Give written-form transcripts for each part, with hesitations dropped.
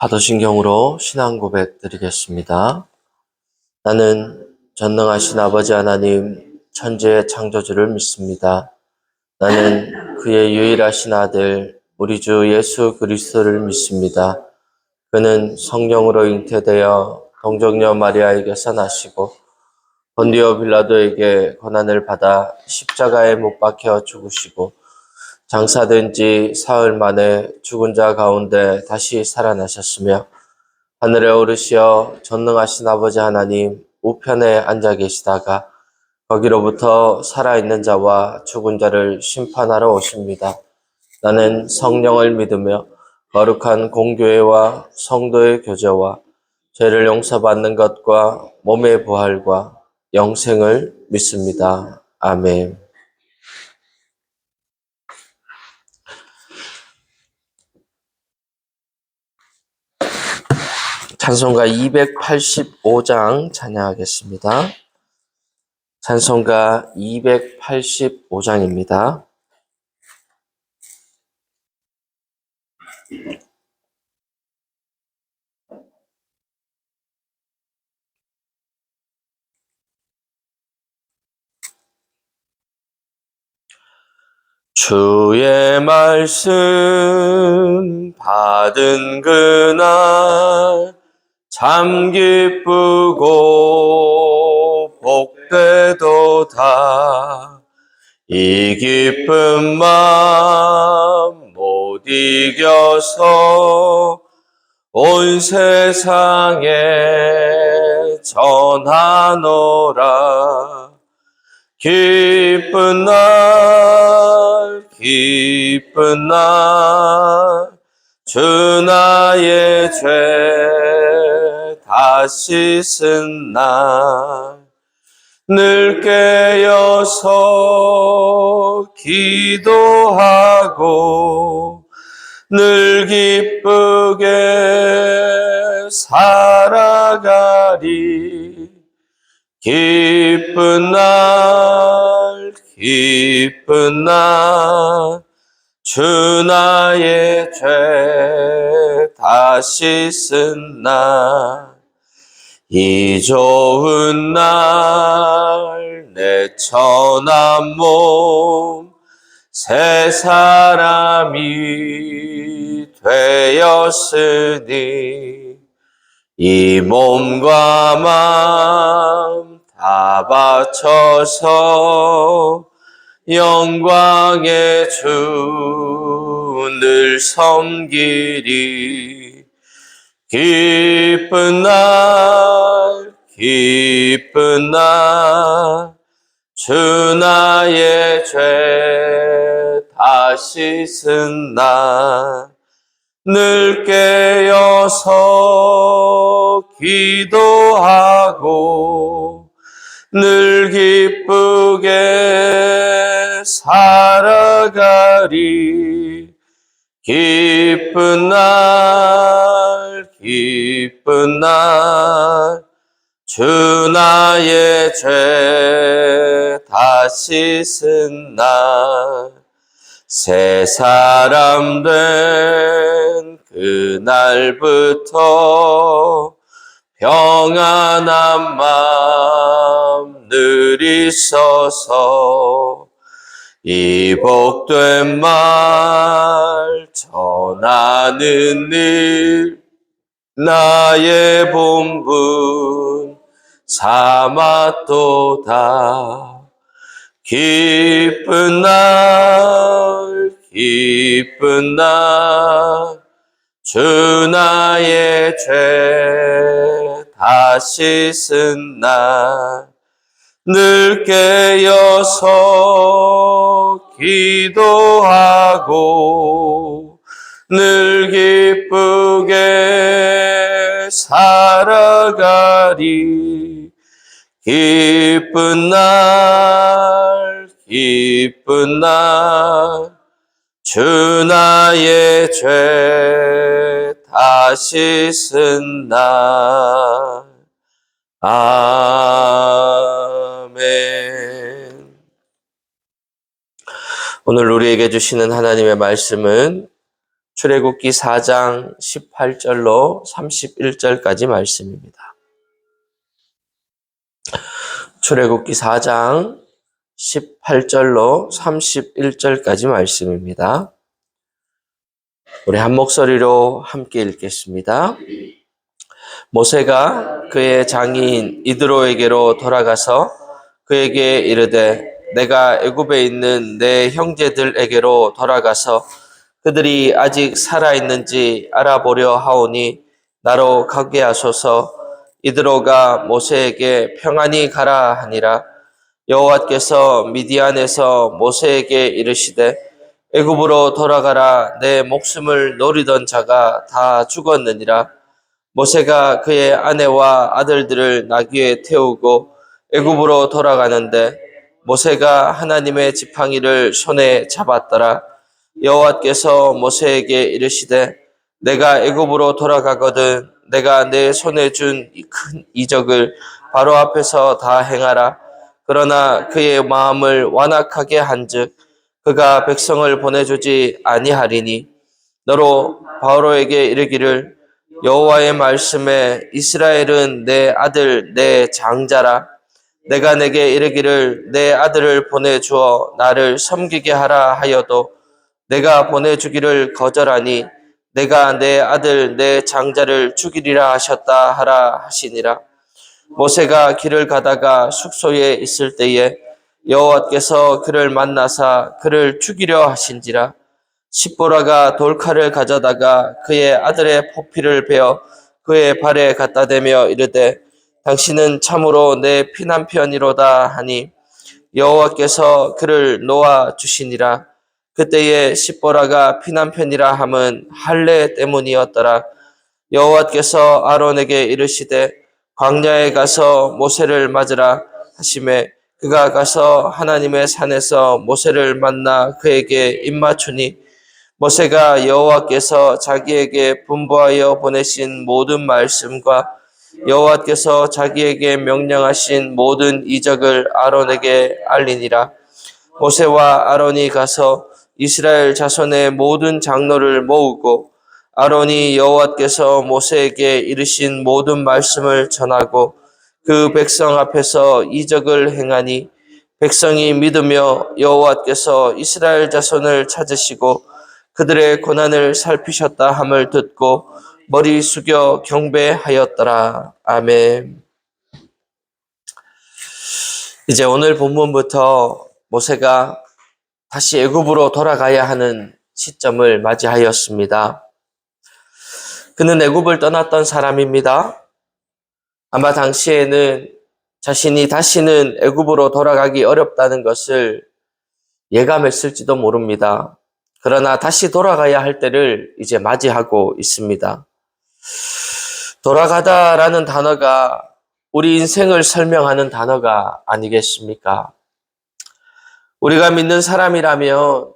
사도신경으로 신앙 고백 드리겠습니다. 나는 전능하신 아버지 하나님 천지의 창조주를 믿습니다. 나는 그의 유일하신 아들 우리 주 예수 그리스도를 믿습니다. 그는 성령으로 잉태되어 동정녀 마리아에게서 나시고 본디오 빌라도에게 고난을 받아 십자가에 못 박혀 죽으시고 장사된 지 사흘 만에 죽은 자 가운데 다시 살아나셨으며 하늘에 오르시어 전능하신 아버지 하나님 우편에 앉아 계시다가 거기로부터 살아있는 자와 죽은 자를 심판하러 오십니다. 나는 성령을 믿으며 거룩한 공교회와 성도의 교제와 죄를 용서받는 것과 몸의 부활과 영생을 믿습니다. 아멘. 찬송가 285장 찬양하겠습니다. 찬송가 285장입니다. 주의 말씀 받은 그날 참 기쁘고 복되도다. 이 기쁜 마음 못 이겨서 온 세상에 전하노라. 기쁜 날 주 나의 죄 다 씻은 날 늘 깨어서 기도하고 늘 기쁘게 살아가리. 기쁜 날 주 나의 죄 다 씻은 날 이 좋은 날 내 천한 몸 새 사람이 되었으니 이 몸과 마음 다 바쳐서 영광의 주 늘 섬기리. 기쁜 날 주 나의 죄 다 씻은 날 늘 깨어서 기도하고 늘 기쁘게 살아가리. 기쁜 날 주 나의 죄 다 씻은 날 새 사람 된 그날부터 평안한 마음 늘 있어서 이 복된 말 전하는 일 나의 본분 삼았도다. 기쁜 날 주 나의 죄 다 씻은 날 늘 깨어서 기도하고 늘 기쁘게 살아가리. 기쁜 날 주 나의 죄 다 씻은 날. 아멘. 오늘 우리에게 주시는 하나님의 말씀은 출애굽기 4장 18절로 31절까지 말씀입니다. 출애굽기 4장 18절로 31절까지 말씀입니다. 우리 한 목소리로 함께 읽겠습니다. 모세가 그의 장인 이드로에게로 돌아가서 그에게 이르되 내가 애굽에 있는 내 형제들에게로 돌아가서 그들이 아직 살아있는지 알아보려 하오니 나로 가게 하소서. 이드로가 모세에게 평안히 가라 하니라. 여호와께서 미디안에서 모세에게 이르시되 애굽으로 돌아가라. 내 목숨을 노리던 자가 다 죽었느니라. 모세가 그의 아내와 아들들을 나귀에 태우고 애굽으로 돌아가는데 모세가 하나님의 지팡이를 손에 잡았더라. 여호와께서 모세에게 이르시되 내가 애굽으로 돌아가거든 내가 내 손에 준 큰 이적을 바로 앞에서 다 행하라. 그러나 그의 마음을 완악하게 한즉 그가 백성을 보내주지 아니하리니 너로 바로에게 이르기를 여호와의 말씀에 이스라엘은 내 아들 내 장자라. 내가 내게 이르기를 내 아들을 보내주어 나를 섬기게 하라 하여도 내가 보내주기를 거절하니 내가 내 아들 내 장자를 죽이리라 하셨다 하라 하시니라. 모세가 길을 가다가 숙소에 있을 때에 여호와께서 그를 만나사 그를 죽이려 하신지라. 십보라가 돌칼을 가져다가 그의 아들의 포피를 베어 그의 발에 갖다 대며 이르되 당신은 참으로 내 피난편이로다 하니 여호와께서 그를 놓아 주시니라. 그때에 십보라가 피난편이라 함은 할례 때문이었더라. 여호와께서 아론에게 이르시되 광야에 가서 모세를 맞으라 하시매 그가 가서 하나님의 산에서 모세를 만나 그에게 입맞추니 모세가 여호와께서 자기에게 분부하여 보내신 모든 말씀과 여호와께서 자기에게 명령하신 모든 이적을 아론에게 알리니라. 모세와 아론이 가서 이스라엘 자손의 모든 장로를 모으고 아론이 여호와께서 모세에게 이르신 모든 말씀을 전하고 그 백성 앞에서 이적을 행하니 백성이 믿으며 여호와께서 이스라엘 자손을 찾으시고 그들의 고난을 살피셨다 함을 듣고 머리 숙여 경배하였더라. 아멘. 이제 오늘 본문부터 모세가 다시 애굽으로 돌아가야 하는 시점을 맞이하였습니다. 그는 애굽을 떠났던 사람입니다. 아마 당시에는 자신이 다시는 애굽으로 돌아가기 어렵다는 것을 예감했을지도 모릅니다. 그러나 다시 돌아가야 할 때를 이제 맞이하고 있습니다. 돌아가다라는 단어가 우리 인생을 설명하는 단어가 아니겠습니까? 우리가 믿는 사람이라면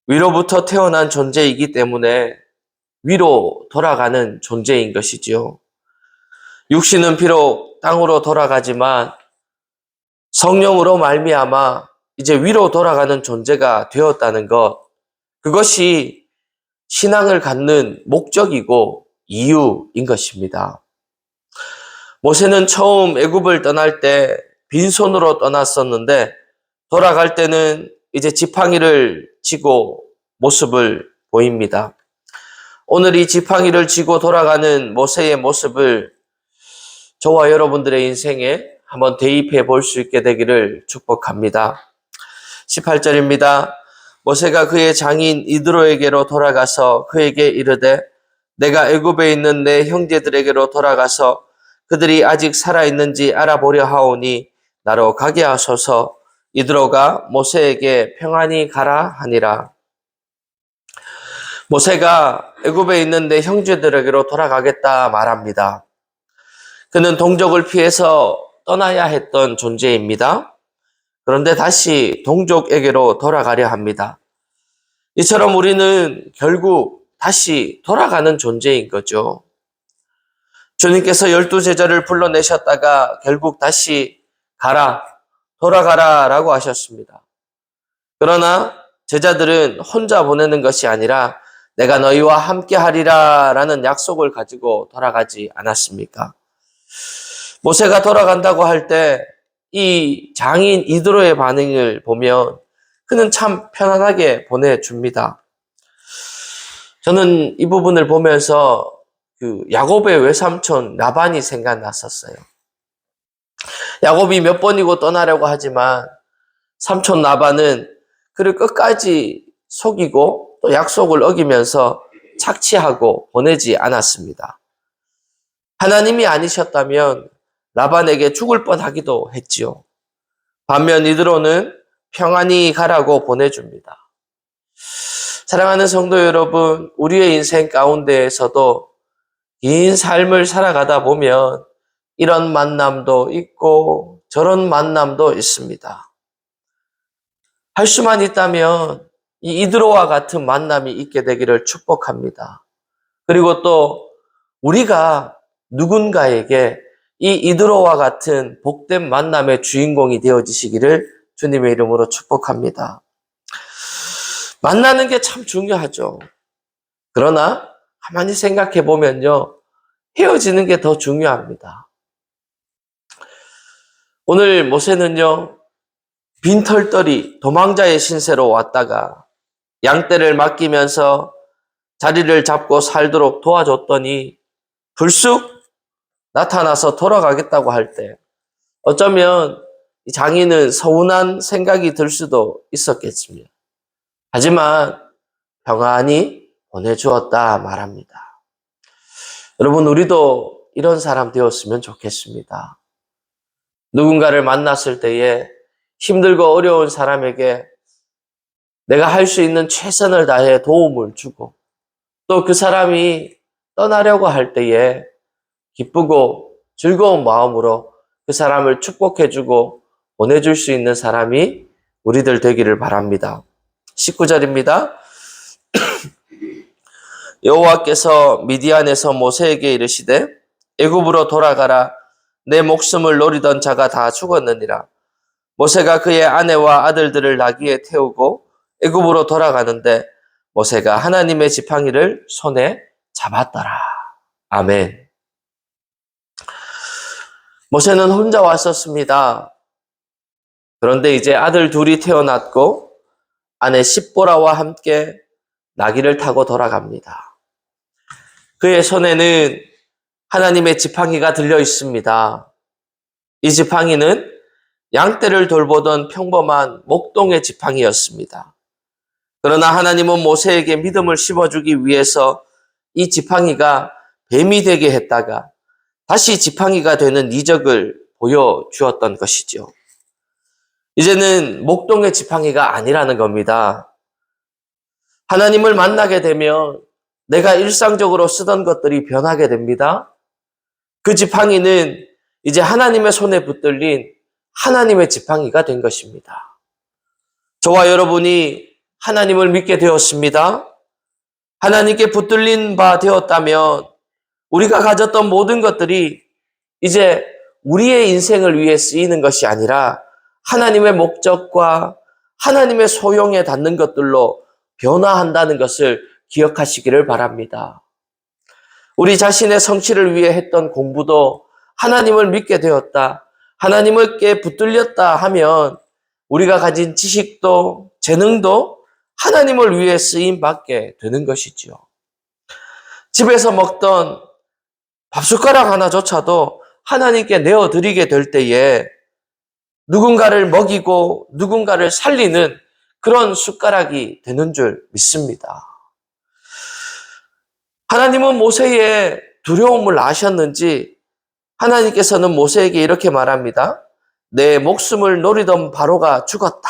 위로부터 태어난 존재이기 때문에 위로 돌아가는 존재인 것이지요. 육신은 비록 땅으로 돌아가지만 성령으로 말미암아 이제 위로 돌아가는 존재가 되었다는 것, 그것이 신앙을 갖는 목적이고 이유인 것입니다. 모세는 처음 애굽을 떠날 때 빈손으로 떠났었는데 돌아갈 때는 이제 지팡이를 쥐고 모습을 보입니다. 오늘 이 지팡이를 쥐고 돌아가는 모세의 모습을 저와 여러분들의 인생에 한번 대입해 볼 수 있게 되기를 축복합니다. 18절입니다. 모세가 그의 장인 이드로에게로 돌아가서 그에게 이르되 내가 애굽에 있는 내 형제들에게로 돌아가서 그들이 아직 살아있는지 알아보려 하오니 나로 가게 하소서. 이드로가 모세에게 평안히 가라 하니라. 모세가 애굽에 있는 내 형제들에게로 돌아가겠다 말합니다. 그는 동족을 피해서 떠나야 했던 존재입니다. 그런데 다시 동족에게로 돌아가려 합니다. 이처럼 우리는 결국 다시 돌아가는 존재인 거죠. 주님께서 12제자를 불러내셨다가 결국 다시 가라, 돌아가라 라고 하셨습니다. 그러나 제자들은 혼자 보내는 것이 아니라 내가 너희와 함께 하리라 라는 약속을 가지고 돌아가지 않았습니까? 모세가 돌아간다고 할 때 이 장인 이드로의 반응을 보면 그는 참 편안하게 보내줍니다. 저는 이 부분을 보면서 그 야곱의 외삼촌 라반이 생각났었어요. 야곱이 몇 번이고 떠나려고 하지만 삼촌 라반은 그를 끝까지 속이고 또 약속을 어기면서 착취하고 보내지 않았습니다. 하나님이 아니셨다면 라반에게 죽을 뻔하기도 했지요. 반면 이드로는 평안히 가라고 보내줍니다. 사랑하는 성도 여러분, 우리의 인생 가운데에서도 긴 삶을 살아가다 보면 이런 만남도 있고 저런 만남도 있습니다. 할 수만 있다면 이 이드로와 같은 만남이 있게 되기를 축복합니다. 그리고 또 우리가 누군가에게 이 이드로와 같은 복된 만남의 주인공이 되어지시기를 주님의 이름으로 축복합니다. 만나는 게 참 중요하죠. 그러나 가만히 생각해 보면요, 헤어지는 게 더 중요합니다. 오늘 모세는요, 빈털떨이 도망자의 신세로 왔다가 양떼를 맡기면서 자리를 잡고 살도록 도와줬더니 불쑥 나타나서 돌아가겠다고 할 때 어쩌면 이 장인은 서운한 생각이 들 수도 있었겠습니다. 하지만 평안히 보내주었다 말합니다. 여러분, 우리도 이런 사람 되었으면 좋겠습니다. 누군가를 만났을 때에 힘들고 어려운 사람에게 내가 할 수 있는 최선을 다해 도움을 주고 또 그 사람이 떠나려고 할 때에 기쁘고 즐거운 마음으로 그 사람을 축복해주고 보내줄 수 있는 사람이 우리들 되기를 바랍니다. 19절입니다. 여호와께서 미디안에서 모세에게 이르시되 애굽으로 돌아가라. 내 목숨을 노리던 자가 다 죽었느니라. 모세가 그의 아내와 아들들을 나귀에 태우고 애굽으로 돌아가는데 모세가 하나님의 지팡이를 손에 잡았더라. 아멘. 모세는 혼자 왔었습니다. 그런데 이제 아들 둘이 태어났고 아내 십보라와 함께 나귀를 타고 돌아갑니다. 그의 손에는 하나님의 지팡이가 들려 있습니다. 이 지팡이는 양떼를 돌보던 평범한 목동의 지팡이였습니다. 그러나 하나님은 모세에게 믿음을 심어주기 위해서 이 지팡이가 뱀이 되게 했다가 다시 지팡이가 되는 이적을 보여주었던 것이죠. 이제는 목동의 지팡이가 아니라는 겁니다. 하나님을 만나게 되면 내가 일상적으로 쓰던 것들이 변하게 됩니다. 그 지팡이는 이제 하나님의 손에 붙들린 하나님의 지팡이가 된 것입니다. 저와 여러분이 하나님을 믿게 되었습니다. 하나님께 붙들린 바 되었다면 우리가 가졌던 모든 것들이 이제 우리의 인생을 위해 쓰이는 것이 아니라 하나님의 목적과 하나님의 소용에 닿는 것들로 변화한다는 것을 기억하시기를 바랍니다. 우리 자신의 성취를 위해 했던 공부도 하나님을 믿게 되었다, 하나님께 붙들렸다 하면 우리가 가진 지식도 재능도 하나님을 위해 쓰임받게 되는 것이지요. 집에서 먹던 밥숟가락 하나조차도 하나님께 내어드리게 될 때에 누군가를 먹이고 누군가를 살리는 그런 숟가락이 되는 줄 믿습니다. 하나님은 모세의 두려움을 아셨는지 하나님께서는 모세에게 이렇게 말합니다. 내 목숨을 노리던 바로가 죽었다.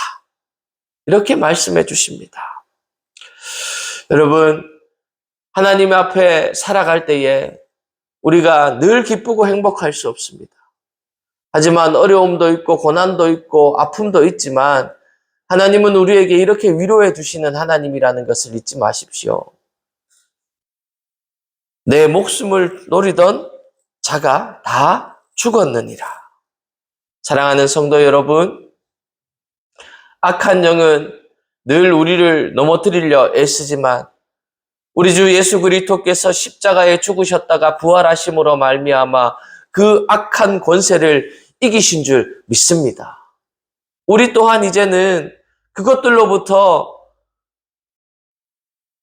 이렇게 말씀해 주십니다. 여러분, 하나님 앞에 살아갈 때에 우리가 늘 기쁘고 행복할 수 없습니다. 하지만 어려움도 있고 고난도 있고 아픔도 있지만 하나님은 우리에게 이렇게 위로해 주시는 하나님이라는 것을 잊지 마십시오. 내 목숨을 노리던 자가 다 죽었느니라. 사랑하는 성도 여러분, 악한 영은 늘 우리를 넘어뜨리려 애쓰지만 우리 주 예수 그리스도께서 십자가에 죽으셨다가 부활하심으로 말미암아 그 악한 권세를 이기신 줄 믿습니다. 우리 또한 이제는 그것들로부터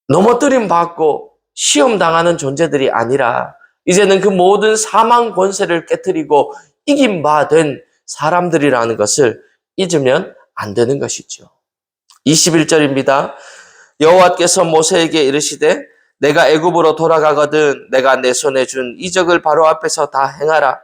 넘어뜨림 받고 시험 당하는 존재들이 아니라 이제는 그 모든 사망 권세를 깨뜨리고 이긴 바 된 사람들이라는 것을 잊으면 안 되는 것이죠. 21절입니다. 여호와께서 모세에게 이르시되 내가 애굽으로 돌아가거든 내가 내 손에 준 이적을 바로 앞에서 다 행하라.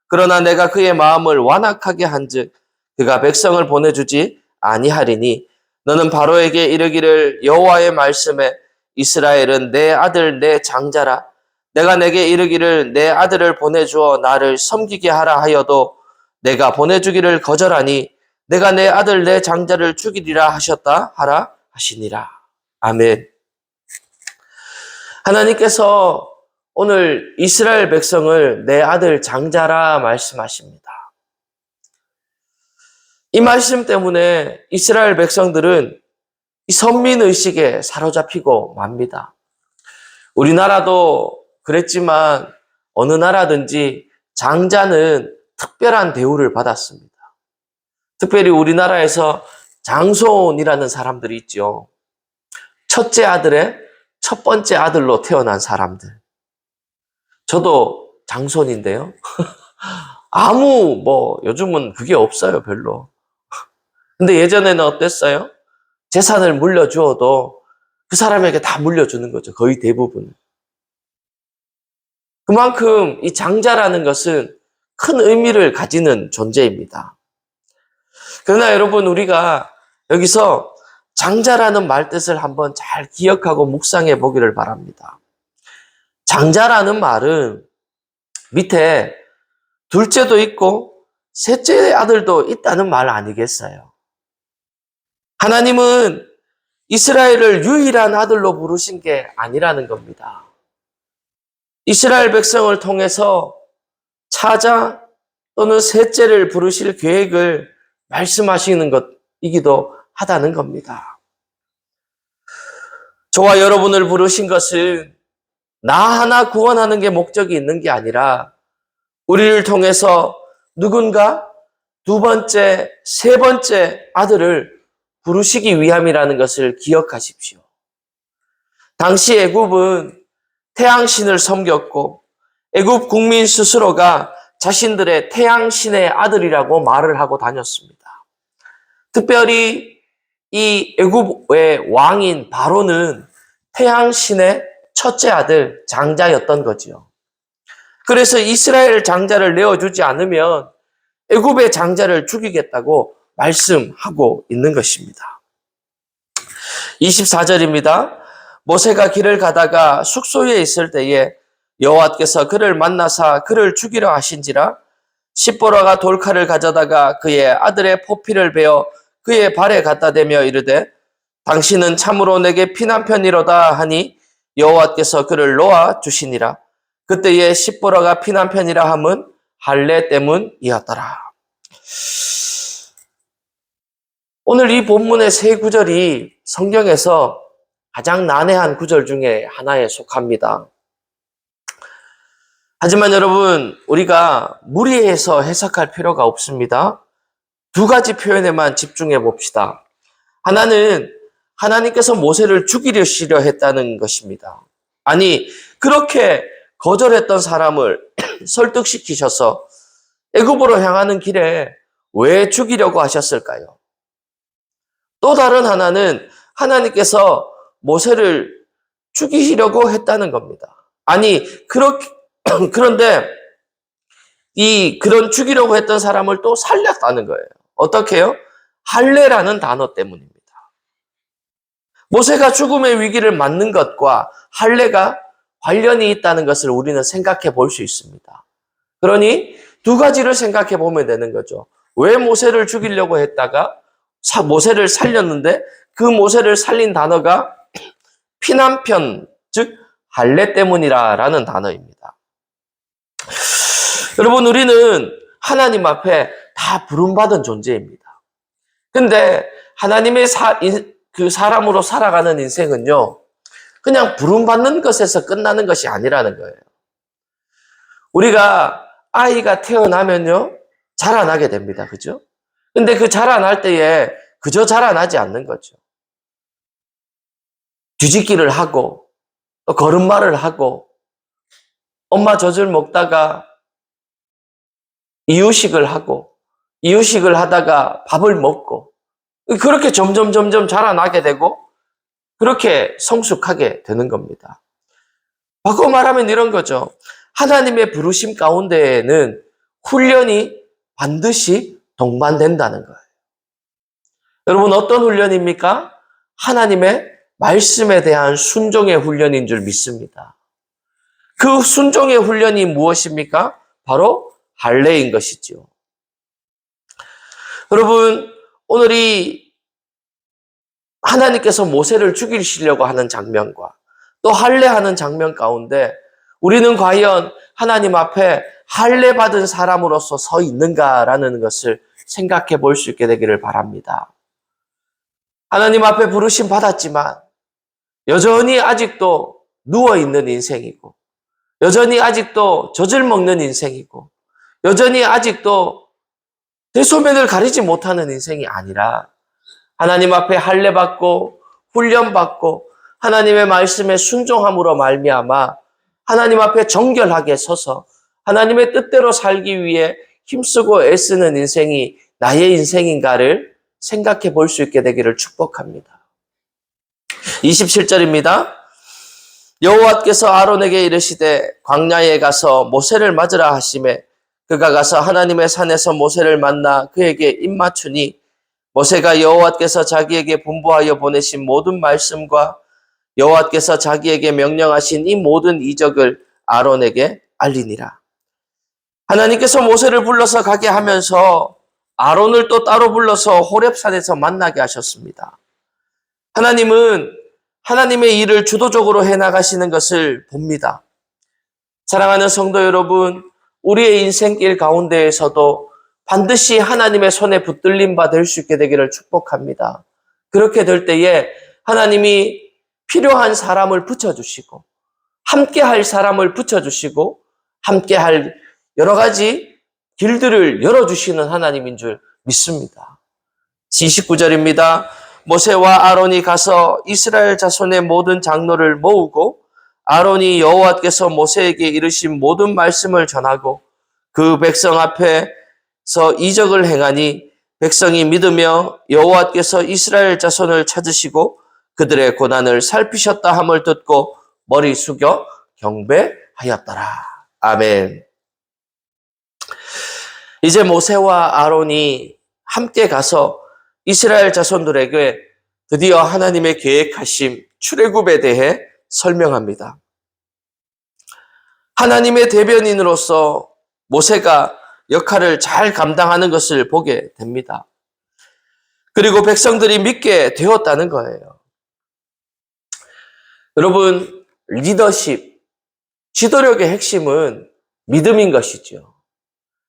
그러나 내가 그의 마음을 완악하게 한즉 그가 백성을 보내주지 아니하리니 너는 바로에게 이르기를 여호와의 말씀에 이스라엘은 내 아들 내 장자라. 내가 내게 이르기를 내 아들을 보내주어 나를 섬기게 하라 하여도 내가 보내주기를 거절하니 내가 내 아들 내 장자를 죽이리라 하셨다 하라 하시니라. 아멘. 하나님께서 오늘 이스라엘 백성을 내 아들 장자라 말씀하십니다. 이 말씀 때문에 이스라엘 백성들은 이 선민의식에 사로잡히고 맙니다. 우리나라도 그랬지만 어느 나라든지 장자는 특별한 대우를 받았습니다. 특별히 우리나라에서 장손이라는 사람들이 있죠. 첫째 아들의 첫 번째 아들로 태어난 사람들. 저도 장손인데요. 요즘은 그게 없어요, 별로. 근데 예전에는 어땠어요? 재산을 물려주어도 그 사람에게 다 물려주는 거죠. 거의 대부분. 그만큼 이 장자라는 것은 큰 의미를 가지는 존재입니다. 그러나 여러분, 우리가 여기서 장자라는 말 뜻을 한번 잘 기억하고 묵상해 보기를 바랍니다. 장자라는 말은 밑에 둘째도 있고 셋째 아들도 있다는 말 아니겠어요? 하나님은 이스라엘을 유일한 아들로 부르신 게 아니라는 겁니다. 이스라엘 백성을 통해서 차자 또는 셋째를 부르실 계획을 말씀하시는 것이기도 하다는 겁니다. 저와 여러분을 부르신 것은 나 하나 구원하는 게 목적이 있는 게 아니라 우리를 통해서 누군가 두 번째, 세 번째 아들을 부르시기 위함이라는 것을 기억하십시오. 당시 애굽은 태양신을 섬겼고 애굽 국민 스스로가 자신들의 태양신의 아들이라고 말을 하고 다녔습니다. 특별히 이 애굽의 왕인 바로는 태양신의 첫째 아들 장자였던 거지요. 그래서 이스라엘 장자를 내어주지 않으면 애굽의 장자를 죽이겠다고 말씀하고 있는 것입니다. 24절입니다. 모세가 길을 가다가 숙소에 있을 때에 여호와께서 그를 만나사 그를 죽이려 하신지라 십보라가 돌칼을 가져다가 그의 아들의 포피를 베어 그의 발에 갖다 대며 이르되 당신은 참으로 내게 피난편이로다 하니 여호와께서 그를 놓아 주시니라. 그때에 십보라가 피난편이라 함은 할례 때문이었더라. 오늘 이 본문의 세 구절이 성경에서 가장 난해한 구절 중에 하나에 속합니다. 하지만 여러분, 우리가 무리해서 해석할 필요가 없습니다. 두 가지 표현에만 집중해 봅시다. 하나는 하나님께서 모세를 죽이려시려 했다는 것입니다. 아니, 그렇게 거절했던 사람을 설득시키셔서 애굽으로 향하는 길에 왜 죽이려고 하셨을까요? 또 다른 하나는 하나님께서 모세를 죽이려고 했다는 겁니다. 아니, 그런데 그런 죽이려고 했던 사람을 또 살렸다는 거예요. 어떻게요? 할례라는 단어 때문입니다. 모세가 죽음의 위기를 맞는 것과 할례가 관련이 있다는 것을 우리는 생각해 볼 수 있습니다. 그러니 두 가지를 생각해 보면 되는 거죠. 왜 모세를 죽이려고 했다가 모세를 살렸는데 그 모세를 살린 단어가 피난편, 즉 할례 때문이라는 단어입니다. 여러분, 우리는 하나님 앞에 다 부름받은 존재입니다. 근데 하나님의 그 사람으로 살아가는 인생은요, 그냥 부름받는 것에서 끝나는 것이 아니라는 거예요. 우리가 아이가 태어나면요, 자라나게 됩니다. 그죠? 근데 그 자라날 때에 그저 자라나지 않는 거죠. 뒤집기를 하고, 또 걸음마를 하고, 엄마 젖을 먹다가 이유식을 하고, 이유식을 하다가 밥을 먹고, 그렇게 점점 자라나게 되고, 그렇게 성숙하게 되는 겁니다. 바꿔 말하면 이런 거죠. 하나님의 부르심 가운데에는 훈련이 반드시 동반된다는 거예요. 여러분, 어떤 훈련입니까? 하나님의 말씀에 대한 순종의 훈련인 줄 믿습니다. 그 순종의 훈련이 무엇입니까? 바로 할례인 것이죠. 여러분, 오늘 이 하나님께서 모세를 죽이시려고 하는 장면과 또 할례하는 장면 가운데 우리는 과연 하나님 앞에 할례 받은 사람으로서 서 있는가라는 것을 생각해 볼 수 있게 되기를 바랍니다. 하나님 앞에 부르심 받았지만 여전히 아직도 누워있는 인생이고, 여전히 아직도 젖을 먹는 인생이고, 여전히 아직도 대소면을 가리지 못하는 인생이 아니라 하나님 앞에 할례 받고 훈련 받고 하나님의 말씀에 순종함으로 말미암아 하나님 앞에 정결하게 서서 하나님의 뜻대로 살기 위해 힘쓰고 애쓰는 인생이 나의 인생인가를 생각해 볼 수 있게 되기를 축복합니다. 27절입니다. 여호와께서 아론에게 이르시되 광야에 가서 모세를 맞으라 하시매 그가 가서 하나님의 산에서 모세를 만나 그에게 입맞추니 모세가 여호와께서 자기에게 분부하여 보내신 모든 말씀과 여호와께서 자기에게 명령하신 이 모든 이적을 아론에게 알리니라. 하나님께서 모세를 불러서 가게 하면서 아론을 또 따로 불러서 호렙산에서 만나게 하셨습니다. 하나님은 하나님의 일을 주도적으로 해나가시는 것을 봅니다. 사랑하는 성도 여러분, 우리의 인생길 가운데에서도 반드시 하나님의 손에 붙들림 바 될 수 있게 되기를 축복합니다. 그렇게 될 때에 하나님이 필요한 사람을 붙여주시고 함께 할 사람을 붙여주시고 함께 할 여러 가지 길들을 열어주시는 하나님인 줄 믿습니다. 29절입니다. 모세와 아론이 가서 이스라엘 자손의 모든 장로를 모으고 아론이 여호와께서 모세에게 이르신 모든 말씀을 전하고 그 백성 앞에서 이적을 행하니 백성이 믿으며 여호와께서 이스라엘 자손을 찾으시고 그들의 고난을 살피셨다 함을 듣고 머리 숙여 경배하였더라. 아멘. 이제 모세와 아론이 함께 가서 이스라엘 자손들에게 드디어 하나님의 계획하신 출애굽에 대해 설명합니다. 하나님의 대변인으로서 모세가 역할을 잘 감당하는 것을 보게 됩니다. 그리고 백성들이 믿게 되었다는 거예요. 여러분, 리더십, 지도력의 핵심은 믿음인 것이죠.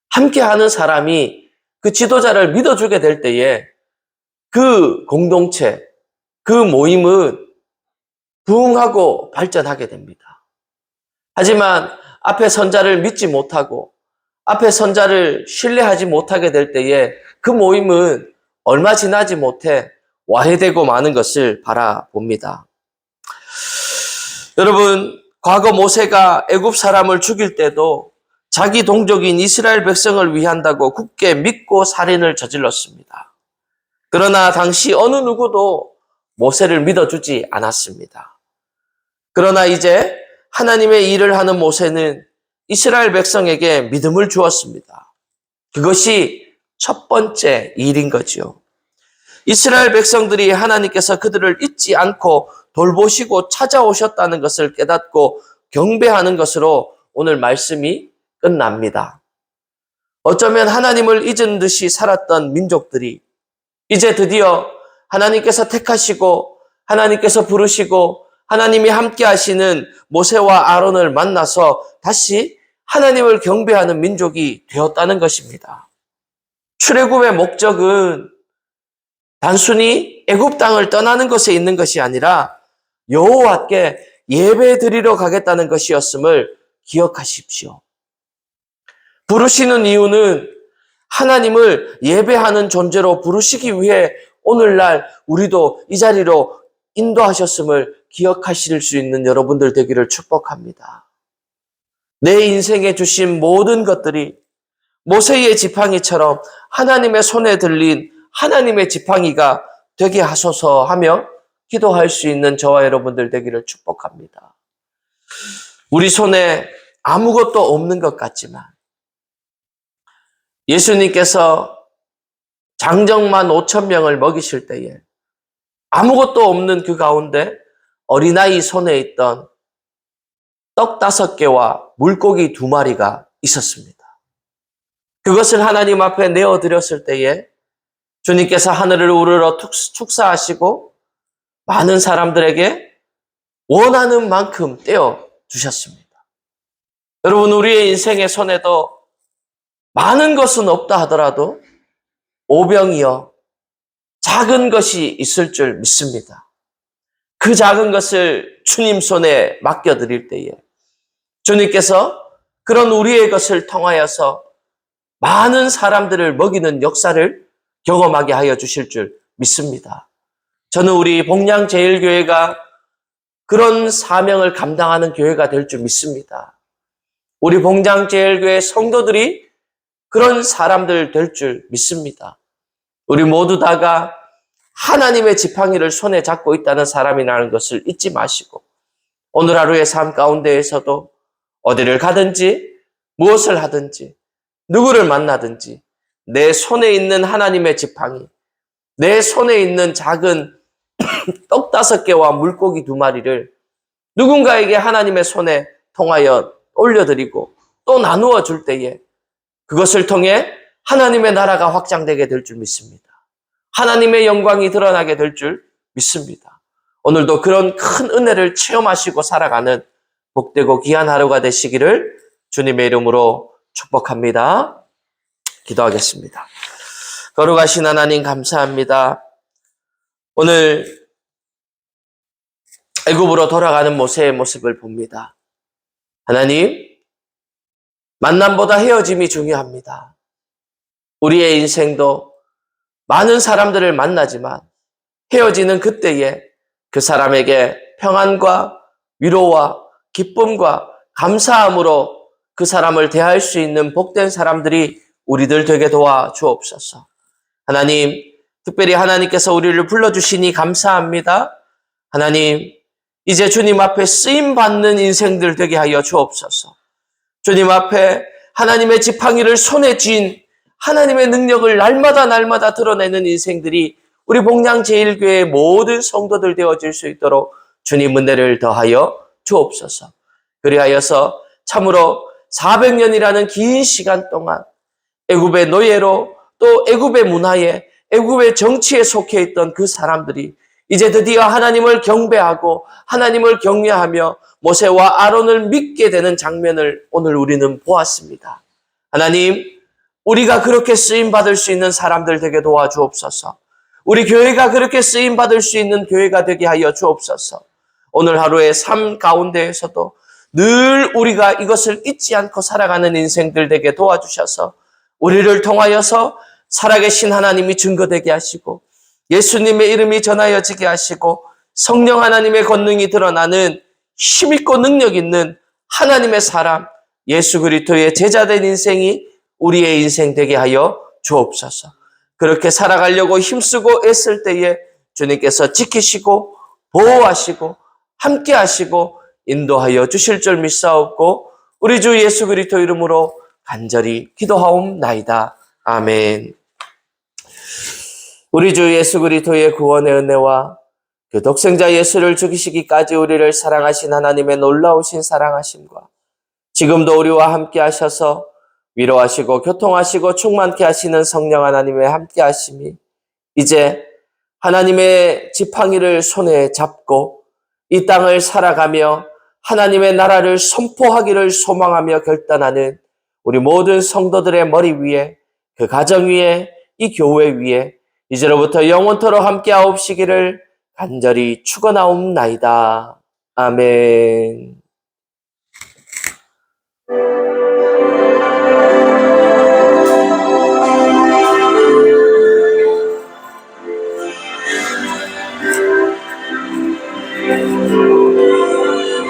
함께하는 사람이 그 지도자를 믿어주게 될 때에 그 공동체, 그 모임은 부흥하고 발전하게 됩니다. 하지만 앞에 선자를 믿지 못하고 앞에 선자를 신뢰하지 못하게 될 때에 그 모임은 얼마 지나지 못해 와해되고 마는 것을 바라봅니다. 여러분, 과거 모세가 애굽 사람을 죽일 때도 자기 동족인 이스라엘 백성을 위한다고 굳게 믿고 살인을 저질렀습니다. 그러나 당시 어느 누구도 모세를 믿어주지 않았습니다. 그러나 이제 하나님의 일을 하는 모세는 이스라엘 백성에게 믿음을 주었습니다. 그것이 첫 번째 일인 거죠. 이스라엘 백성들이 하나님께서 그들을 잊지 않고 돌보시고 찾아오셨다는 것을 깨닫고 경배하는 것으로 오늘 말씀이 끝납니다. 어쩌면 하나님을 잊은 듯이 살았던 민족들이 이제 드디어 하나님께서 택하시고 하나님께서 부르시고 하나님이 함께 하시는 모세와 아론을 만나서 다시 하나님을 경배하는 민족이 되었다는 것입니다. 출애굽의 목적은 단순히 애굽 땅을 떠나는 것에 있는 것이 아니라 여호와께 예배 드리러 가겠다는 것이었음을 기억하십시오. 부르시는 이유는 하나님을 예배하는 존재로 부르시기 위해 오늘날 우리도 이 자리로 인도하셨음을 기억하실 수 있는 여러분들 되기를 축복합니다. 내 인생에 주신 모든 것들이 모세의 지팡이처럼 하나님의 손에 들린 하나님의 지팡이가 되게 하소서 하며 기도할 수 있는 저와 여러분들 되기를 축복합니다. 우리 손에 아무것도 없는 것 같지만 예수님께서 장정만 5,000명을 먹이실 때에 아무것도 없는 그 가운데 어린아이 손에 있던 떡 5개와 물고기 2마리가 있었습니다. 그것을 하나님 앞에 내어드렸을 때에 주님께서 하늘을 우러러 축사하시고 많은 사람들에게 원하는 만큼 떼어 주셨습니다. 여러분, 우리의 인생의 손에도 많은 것은 없다 하더라도 오병이어 작은 것이 있을 줄 믿습니다. 그 작은 것을 주님 손에 맡겨드릴 때에 주님께서 그런 우리의 것을 통하여서 많은 사람들을 먹이는 역사를 경험하게 하여 주실 줄 믿습니다. 저는 우리 복량제일교회가 그런 사명을 감당하는 교회가 될 줄 믿습니다. 우리 복량제일교회 성도들이 그런 사람들 될 줄 믿습니다. 우리 모두 다가 하나님의 지팡이를 손에 잡고 있다는 사람이라는 것을 잊지 마시고 오늘 하루의 삶 가운데에서도 어디를 가든지 무엇을 하든지 누구를 만나든지 내 손에 있는 하나님의 지팡이, 내 손에 있는 작은 떡 5개와 물고기 2마리를 누군가에게 하나님의 손에 통하여 올려드리고 또 나누어 줄 때에 그것을 통해 하나님의 나라가 확장되게 될 줄 믿습니다. 하나님의 영광이 드러나게 될 줄 믿습니다. 오늘도 그런 큰 은혜를 체험하시고 살아가는 복되고 귀한 하루가 되시기를 주님의 이름으로 축복합니다. 기도하겠습니다. 거룩하신 하나님 감사합니다. 오늘 애굽으로 돌아가는 모세의 모습을 봅니다. 하나님, 만남보다 헤어짐이 중요합니다. 우리의 인생도 많은 사람들을 만나지만 헤어지는 그때에 그 사람에게 평안과 위로와 기쁨과 감사함으로 그 사람을 대할 수 있는 복된 사람들이 우리들 되게 도와 주옵소서. 하나님, 특별히 하나님께서 우리를 불러주시니 감사합니다. 하나님, 이제 주님 앞에 쓰임받는 인생들 되게 하여 주옵소서. 주님 앞에 하나님의 지팡이를 손에 쥔 하나님의 능력을 날마다 드러내는 인생들이 우리 복량제일교회의 모든 성도들 되어질 수 있도록 주님 은혜를 더하여 주옵소서. 그리하여서 참으로 400년이라는 긴 시간 동안 애굽의 노예로 또 애굽의 문화에 애굽의 정치에 속해 있던 그 사람들이 이제 드디어 하나님을 경배하고 하나님을 경외하며 모세와 아론을 믿게 되는 장면을 오늘 우리는 보았습니다. 하나님, 우리가 그렇게 쓰임받을 수 있는 사람들 되게 도와주옵소서. 우리 교회가 그렇게 쓰임받을 수 있는 교회가 되게 하여 주옵소서. 오늘 하루의 삶 가운데에서도 늘 우리가 이것을 잊지 않고 살아가는 인생들 되게 도와주셔서 우리를 통하여서 살아계신 하나님이 증거되게 하시고 예수님의 이름이 전하여지게 하시고 성령 하나님의 권능이 드러나는 힘있고 능력 있는 하나님의 사람 예수 그리스도의 제자된 인생이 우리의 인생 되게 하여 주옵소서. 그렇게 살아가려고 힘쓰고 애쓸 때에 주님께서 지키시고 보호하시고 함께 하시고 인도하여 주실 줄 믿사옵고 우리 주 예수 그리스도 이름으로 간절히 기도하옵나이다. 아멘. 우리 주 예수 그리스도의 구원의 은혜와 그 독생자 예수를 죽이시기까지 우리를 사랑하신 하나님의 놀라우신 사랑하심과 지금도 우리와 함께 하셔서 위로하시고 교통하시고 충만케 하시는 성령 하나님의 함께 하심이 이제 하나님의 지팡이를 손에 잡고 이 땅을 살아가며 하나님의 나라를 선포하기를 소망하며 결단하는 우리 모든 성도들의 머리 위에 그 가정 위에 이 교회 위에 이제로부터 영원토록 함께 하옵시기를 간절히 축원하옵나이다. 아멘.